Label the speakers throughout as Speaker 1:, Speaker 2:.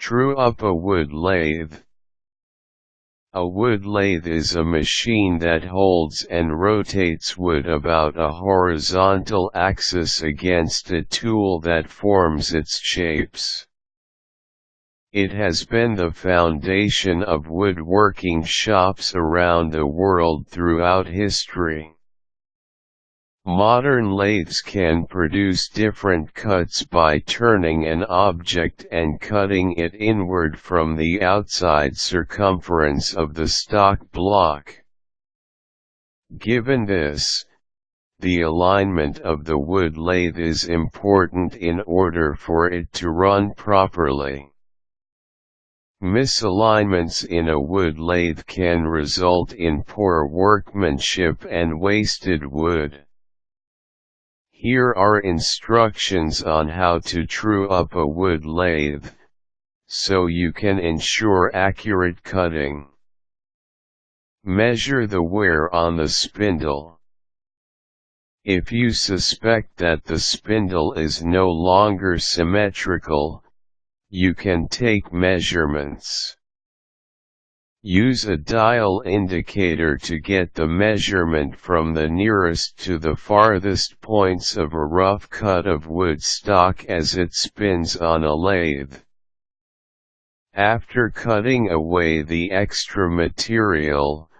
Speaker 1: True up a wood lathe. A wood lathe is a machine that holds and rotates wood about a horizontal axis against a tool that forms its shapes. It has been the foundation of woodworking shops around the world throughout history. Modern lathes can produce different cuts by turning an object and cutting it inward from the outside circumference of the stock block. Given this, the alignment of the wood lathe is important in order for it to run properly. Misalignments in a wood lathe can result in poor workmanship and wasted wood. Here are instructions on how to true up a wood lathe, so you can ensure accurate cutting. Measure the wear on the spindle. If you suspect that the spindle is no longer symmetrical, you can take measurements. Use a dial indicator to get the measurement from the nearest to the farthest points of a rough cut of wood stock as it spins on a lathe. After cutting away the extra material,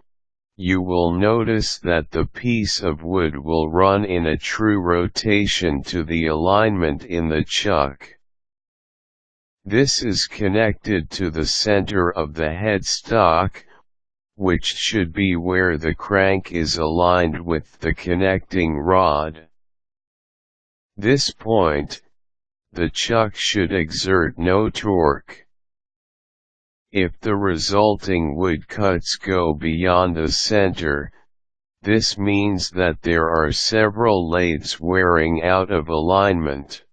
Speaker 1: you will notice that the piece of wood will run in a true rotation to the alignment in the chuck. This is connected to the center of the headstock, which should be where the crank is aligned with the connecting rod. This point, the chuck should exert no torque. If the resulting wood cuts go beyond the center, this means that there are several lathes wearing out of alignment.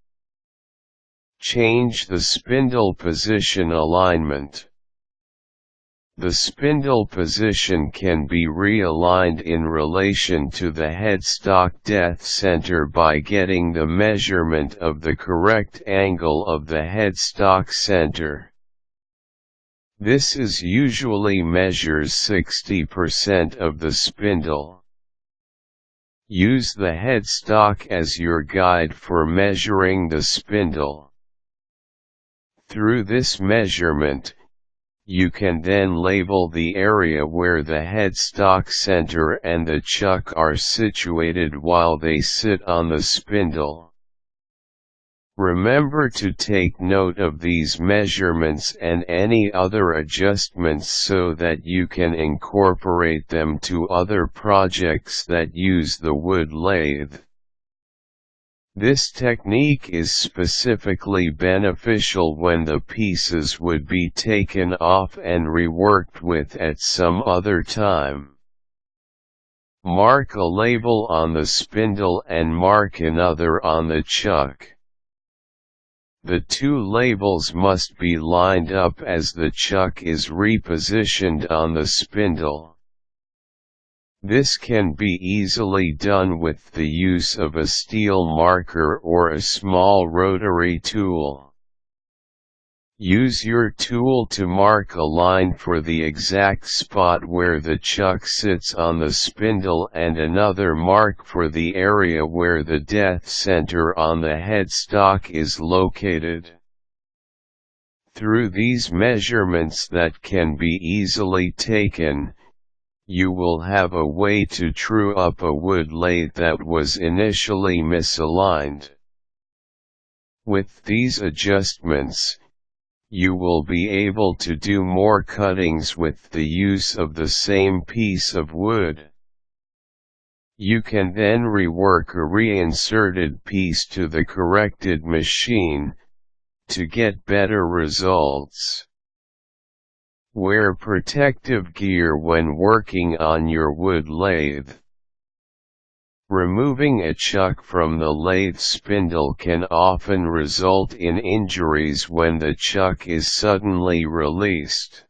Speaker 1: Change the spindle position alignment. The spindle position can be realigned in relation to the headstock depth center by getting the measurement of the correct angle of the headstock center. This is usually measures 60% of the spindle. Use the headstock as your guide for measuring the spindle. Through this measurement, you can then label the area where the headstock center and the chuck are situated while they sit on the spindle. Remember to take note of these measurements and any other adjustments so that you can incorporate them to other projects that use the wood lathe. This technique is specifically beneficial when the pieces would be taken off and reworked with at some other time. Mark a label on the spindle and mark another on the chuck. The two labels must be lined up as the chuck is repositioned on the spindle. This can be easily done with the use of a steel marker or a small rotary tool. Use your tool to mark a line for the exact spot where the chuck sits on the spindle and another mark for the area where the depth center on the headstock is located. Through these measurements that can be easily taken, you will have a way to true up a wood lathe that was initially misaligned. With these adjustments, you will be able to do more cuttings with the use of the same piece of wood. You can then rework a reinserted piece to the corrected machine, to get better results. Wear protective gear when working on your wood lathe. Removing a chuck from the lathe spindle can often result in injuries when the chuck is suddenly released.